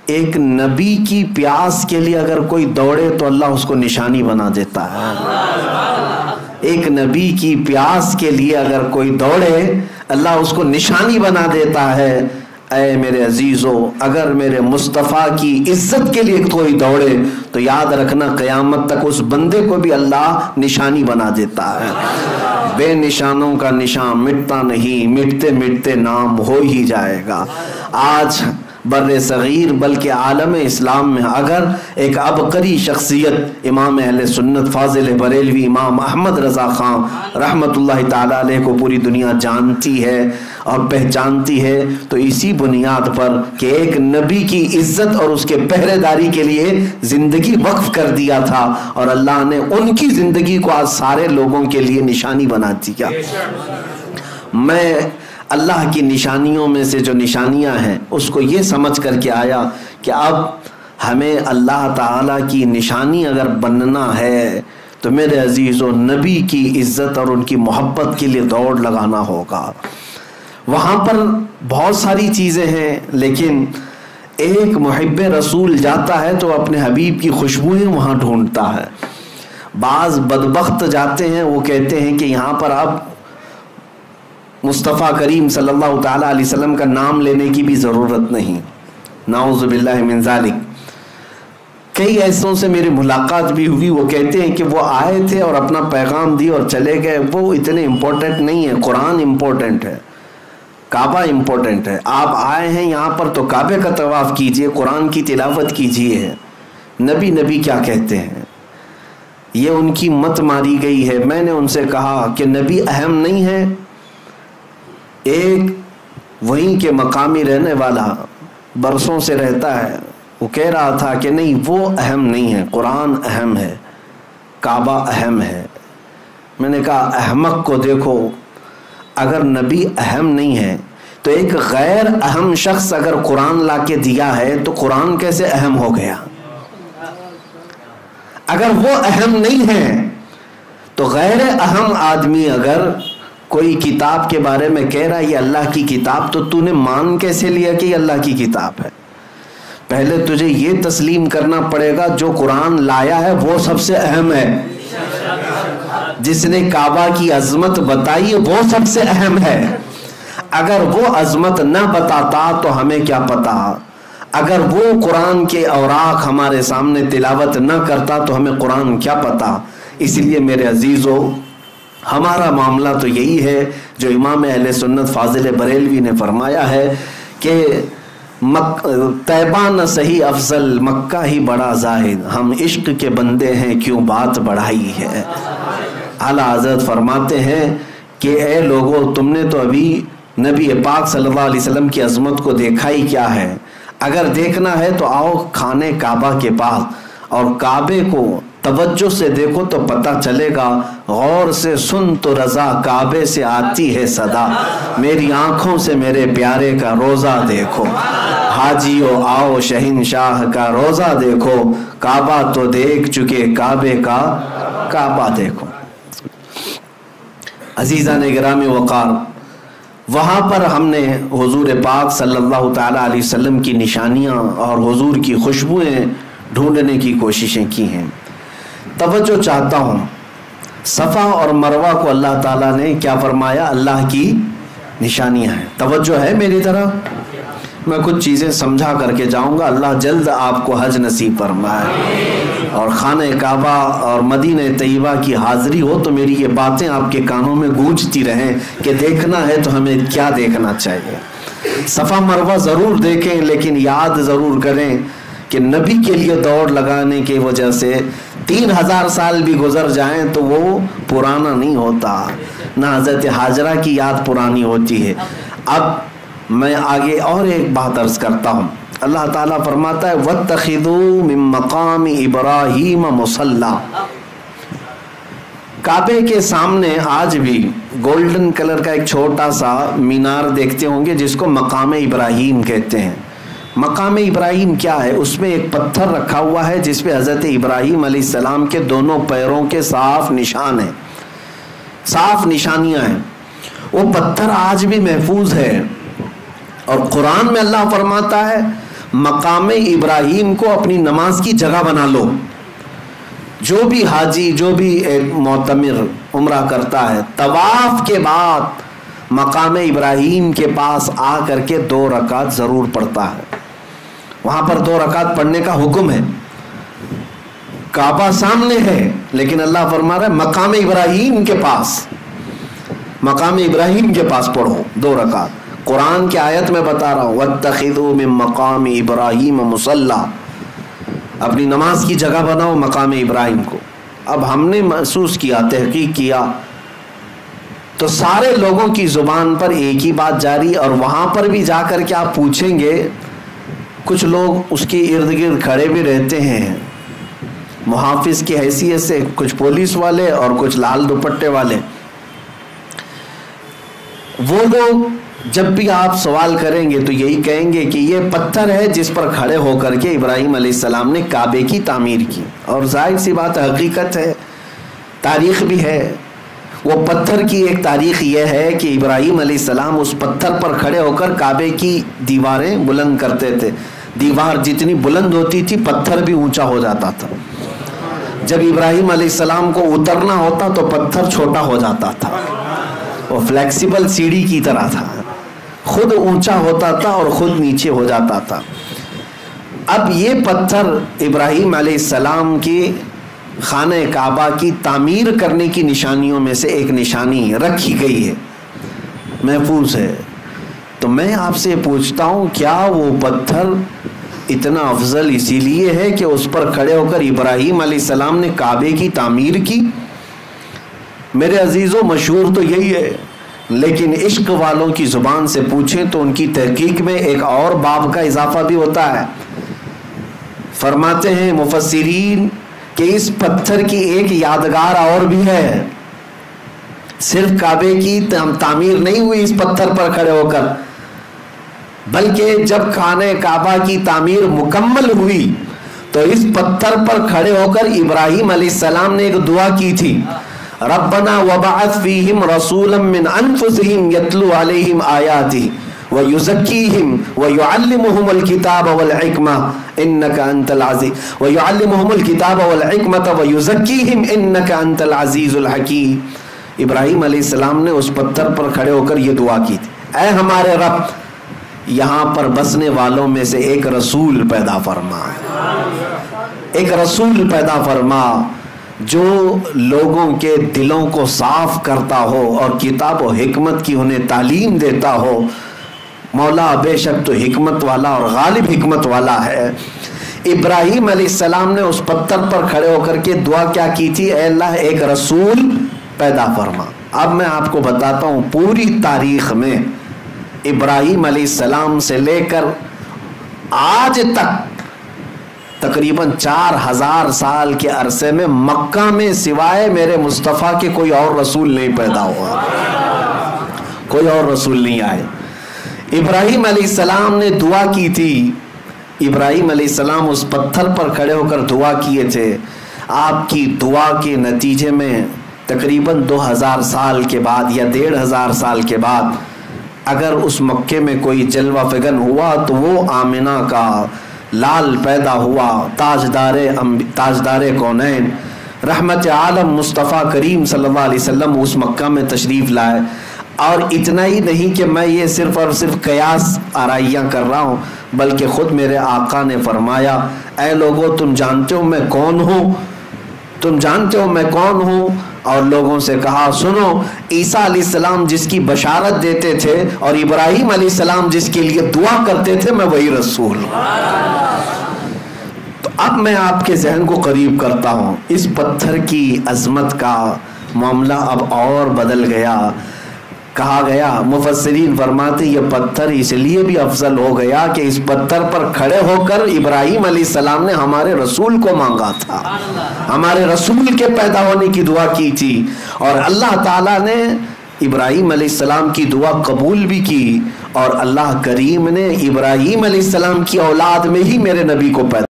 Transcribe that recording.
ایک نبی کی پیاس کے لیے اگر کوئی دوڑے تو اللہ اس کو نشانی بنا دیتا ہے. ایک نبی کی پیاس کے لیے اگر کوئی دوڑے اللہ اس کو نشانی بنا دیتا ہے. اے میرے عزیزو، اگر میرے مصطفیٰ کی عزت کے لیے کوئی دوڑے تو یاد رکھنا قیامت تک اس بندے کو بھی اللہ نشانی بنا دیتا ہے. بے نشانوں کا نشان مٹتا نہیں، مٹتے مٹتے نام ہو ہی جائے گا. آج بر صغیر بلکہ عالم اسلام میں اگر ایک عبقری شخصیت امام اہل سنت فاضل بریلوی امام احمد رضا خان رحمت اللہ تعالی علیہ کو پوری دنیا جانتی ہے اور پہچانتی ہے تو اسی بنیاد پر کہ ایک نبی کی عزت اور اس کے پہرے داری کے لیے زندگی وقف کر دیا تھا اور اللہ نے ان کی زندگی کو آج سارے لوگوں کے لیے نشانی بنا دیا. میں اللہ کی نشانیوں میں سے جو نشانیاں ہیں اس کو یہ سمجھ کر کے آیا کہ اب ہمیں اللہ تعالیٰ کی نشانی اگر بننا ہے تو میرے عزیزو نبی کی عزت اور ان کی محبت کے لیے دوڑ لگانا ہوگا. وہاں پر بہت ساری چیزیں ہیں لیکن ایک محب رسول جاتا ہے تو اپنے حبیب کی خوشبوئیں وہاں ڈھونڈتا ہے. بعض بدبخت جاتے ہیں وہ کہتے ہیں کہ یہاں پر آپ مصطفیٰ کریم صلی اللہ تعالیٰ علیہ وسلم کا نام لینے کی بھی ضرورت نہیں. نعوذ باللہ من ذالک. کئی ایسوں سے میری ملاقات بھی ہوئی، وہ کہتے ہیں کہ وہ آئے تھے اور اپنا پیغام دی اور چلے گئے، وہ اتنے امپورٹنٹ نہیں ہے. قرآن امپورٹنٹ ہے، کعبہ امپورٹنٹ ہے. آپ آئے ہیں یہاں پر تو کعبے کا طواف کیجئے، قرآن کی تلاوت کیجئے. نبی نبی کیا کہتے ہیں، یہ ان کی مت ماری گئی ہے. میں نے ان سے کہا کہ نبی اہم نہیں ہے. ایک وہیں کے مقامی رہنے والا برسوں سے رہتا ہے، وہ کہہ رہا تھا کہ نہیں وہ اہم نہیں ہے، قرآن اہم ہے، کعبہ اہم ہے. میں نے کہا احمق کو دیکھو، اگر نبی اہم نہیں ہے تو ایک غیر اہم شخص اگر قرآن لا کے دیا ہے تو قرآن کیسے اہم ہو گیا؟ اگر وہ اہم نہیں ہے تو غیر اہم آدمی اگر کوئی کتاب کے بارے میں کہہ رہا ہے یہ اللہ کی کتاب، تو نے مان کیسے لیا کہ یہ اللہ کی کتاب ہے؟ پہلے تجھے یہ تسلیم کرنا پڑے گا جو قرآن لایا ہے وہ سب سے اہم ہے. جس نے کعبہ کی عظمت بتائی وہ سب سے اہم ہے. اگر وہ عظمت نہ بتاتا تو ہمیں کیا پتا، اگر وہ قرآن کے اوراق ہمارے سامنے تلاوت نہ کرتا تو ہمیں قرآن کیا پتا. اس لیے میرے عزیزو ہمارا معاملہ تو یہی ہے جو امام اہل سنت فاضل بریلوی نے فرمایا ہے کہ طیبہ نہ صحیح افضل، مکہ ہی بڑا زاہد، ہم عشق کے بندے ہیں کیوں بات بڑھائی ہے. اعلیٰ حضرت فرماتے ہیں کہ اے لوگو تم نے تو ابھی نبی پاک صلی اللہ علیہ وسلم کی عظمت کو دیکھا ہی کیا ہے. اگر دیکھنا ہے تو آؤ کھانے کعبہ کے پاس اور کعبے کو توجہ سے دیکھو تو پتہ چلے گا. غور سے سن تو رضا کعبے سے آتی ہے صدا، میری آنکھوں سے میرے پیارے کا روزہ دیکھو. حاجیو آؤ شہنشاہ کا روزہ دیکھو، کعبہ تو دیکھ چکے کعبے کا کعبہ دیکھو. عزیزان گرامی وقار، وہاں پر ہم نے حضور پاک صلی اللہ تعالیٰ علیہ وسلم کی نشانیاں اور حضور کی خوشبوئیں ڈھونڈنے کی کوششیں کی ہیں. توجہ چاہتا ہوں، صفا اور مروہ کو اللہ تعالیٰ نے کیا فرمایا؟ اللہ کی نشانیاں ہیں. توجہ ہے میری طرف؟ میں کچھ چیزیں سمجھا کر کے جاؤں گا. اللہ جلد آپ کو حج نصیب فرمائے اور خانہ کعبہ اور مدینہ طیبہ کی حاضری ہو تو میری یہ باتیں آپ کے کانوں میں گونجتی رہیں کہ دیکھنا ہے تو ہمیں کیا دیکھنا چاہیے. صفا مروہ ضرور دیکھیں لیکن یاد ضرور کریں کہ نبی کے لیے دوڑ لگانے کی وجہ سے 3000 سال بھی گزر جائیں تو وہ پرانا نہیں ہوتا. نہ حضرت حاجرہ کی یاد پرانی ہوتی ہے. اب میں آگے اور ایک بات عرض کرتا ہوں. اللہ تعالیٰ فرماتا ہے وَاتَّخِذُوا مِن مَّقَامِ إِبْرَاهِيمَ مُصَلًّى. کعبے کے سامنے آج بھی گولڈن کلر کا ایک چھوٹا سا مینار دیکھتے ہوں گے جس کو مقام ابراہیم کہتے ہیں. مقام ابراہیم کیا ہے؟ اس میں ایک پتھر رکھا ہوا ہے جس پہ حضرت ابراہیم علیہ السلام کے دونوں پیروں کے صاف نشان ہیں، صاف نشانیاں ہیں. وہ پتھر آج بھی محفوظ ہے اور قرآن میں اللہ فرماتا ہے مقام ابراہیم کو اپنی نماز کی جگہ بنا لو. جو بھی حاجی، جو بھی معتمر عمرہ کرتا ہے، طواف کے بعد مقام ابراہیم کے پاس آ کر کے 2 رکعت ضرور پڑھتا ہے. وہاں پر 2 رکعت پڑھنے کا حکم ہے. کعبہ سامنے ہے لیکن اللہ فرما رہا ہے مقام ابراہیم کے پاس، مقام ابراہیم کے پاس پڑھو 2 رکعت. قرآن کی آیت میں بتا رہا ہوں وَاتَّخِذُوا مِن مَّقَامِ إِبْرَاهِيمَ مُصَلًّى، اپنی نماز کی جگہ بناؤ مقام ابراہیم کو. اب ہم نے محسوس کیا، تحقیق کیا تو سارے لوگوں کی زبان پر ایک ہی بات جاری، اور وہاں پر بھی جا کر کے آپ پوچھیں گے، کچھ لوگ اس کے ارد گرد کھڑے بھی رہتے ہیں محافظ کی حیثیت سے، کچھ پولیس والے اور کچھ لال دوپٹے والے. وہ لوگ جب بھی آپ سوال کریں گے تو یہی کہیں گے کہ یہ پتھر ہے جس پر کھڑے ہو کر کے ابراہیم علیہ السلام نے کعبے کی تعمیر کی. اور ظاہر سی بات حقیقت ہے، تاریخ بھی ہے. وہ پتھر کی ایک تاریخ یہ ہے کہ ابراہیم علیہ السلام اس پتھر پر کھڑے ہو کر کعبے کی دیواریں بلند کرتے تھے. دیوار جتنی بلند ہوتی تھی پتھر بھی اونچا ہو جاتا تھا. جب ابراہیم علیہ السلام کو اترنا ہوتا تو پتھر چھوٹا ہو جاتا تھا. وہ فلیکسیبل سیڑھی کی طرح تھا، خود اونچا ہوتا تھا اور خود نیچے ہو جاتا تھا. اب یہ پتھر ابراہیم علیہ السلام کی خانہ کعبہ کی تعمیر کرنے کی نشانیوں میں سے ایک نشانی رکھی گئی ہے، محفوظ ہے. تو میں آپ سے پوچھتا ہوں، کیا وہ پتھر اتنا افضل اسی لیے ہے کہ اس پر کھڑے ہو کر ابراہیم علیہ السلام نے کعبے کی تعمیر کی؟ میرے عزیزوں مشہور تو یہی ہے، لیکن عشق والوں کی زبان سے پوچھیں تو ان کی تحقیق میں ایک اور باب کا اضافہ بھی ہوتا ہے. فرماتے ہیں مفسرین کہ اس پتھر کی ایک یادگار اور بھی ہے. صرف کعبے کی تعمیر نہیں ہوئی اس پتھر پر کھڑے ہو کر، بلکہ جب خانہ کعبہ کی تعمیر مکمل ہوئی تو اس پتھر پر کھڑے ہو کر ابراہیم علیہ السلام نے ایک دعا کی تھی، ربنا وبعث فیہم رسولا من انفسہم یتلو علیہم آیاتہ وَيُزَكِّيهِمْ وَيُعَلِّمُهُمُ الْكِتَابَ وَالْحِكْمَةَ إِنَّكَ أَنْتَ الْعَزِيزُ وَيُعَلِّمُهُمُ الْكِتَابَ وَالْحِكْمَةَ وَيُزَكِّيهِمْ إِنَّكَ أَنْتَ الْعَزِيزُ الْحَكِيمُ. ابراہیم علیہ السلام نے اس پتھر پر کھڑے ہو کر یہ دعا کی تھی، اے ہمارے رب یہاں پر بسنے والوں میں سے ایک رسول پیدا فرما، ایک رسول پیدا فرما جو لوگوں کے دلوں کو صاف کرتا ہو اور کتاب و حکمت کی انہیں تعلیم دیتا ہو. مولا بے شک تو حکمت والا اور غالب حکمت والا ہے. ابراہیم علیہ السلام نے اس پتھر پر کھڑے ہو کر کے دعا کیا کی تھی، اے اللہ ایک رسول پیدا فرما. اب میں آپ کو بتاتا ہوں پوری تاریخ میں ابراہیم علیہ السلام سے لے کر آج تک تقریباً 4000 سال کے عرصے میں مکہ میں سوائے میرے مصطفیٰ کے کوئی اور رسول نہیں پیدا ہوا، کوئی اور رسول نہیں آئے. ابراہیم علیہ السلام نے دعا کی تھی، ابراہیم علیہ السلام اس پتھر پر کھڑے ہو کر دعا کیے تھے. آپ کی دعا کے نتیجے میں تقریباً 2000 سال کے بعد یا 1500 سال کے بعد اگر اس مکے میں کوئی جلوہ فگن ہوا تو وہ آمنہ کا لال پیدا ہوا، تاجدار کونین رحمت عالم مصطفیٰ کریم صلی اللہ علیہ وسلم اس مکہ میں تشریف لائے. اور اتنا ہی نہیں کہ میں یہ صرف اور صرف قیاس آرائیاں کر رہا ہوں، بلکہ خود میرے آقا نے فرمایا، اے لوگو تم جانتے ہو میں کون ہوں، تم جانتے ہو میں کون ہوں. اور لوگوں سے کہا سنو، عیسیٰ علیہ السلام جس کی بشارت دیتے تھے اور ابراہیم علیہ السلام جس کے لیے دعا کرتے تھے، میں وہی رسول ہوں. تو اب میں آپ کے ذہن کو قریب کرتا ہوں، اس پتھر کی عظمت کا معاملہ اب اور بدل گیا. کہا گیا، مفسرین فرماتے یہ پتھر اس لیے بھی افضل ہو گیا کہ اس پتھر پر کھڑے ہو کر ابراہیم علیہ السلام نے ہمارے رسول کو مانگا تھا، ہمارے رسول کے پیدا ہونے کی دعا کی تھی، اور اللہ تعالیٰ نے ابراہیم علیہ السلام کی دعا قبول بھی کی، اور اللہ کریم نے ابراہیم علیہ السلام کی اولاد میں ہی میرے نبی کو پیدا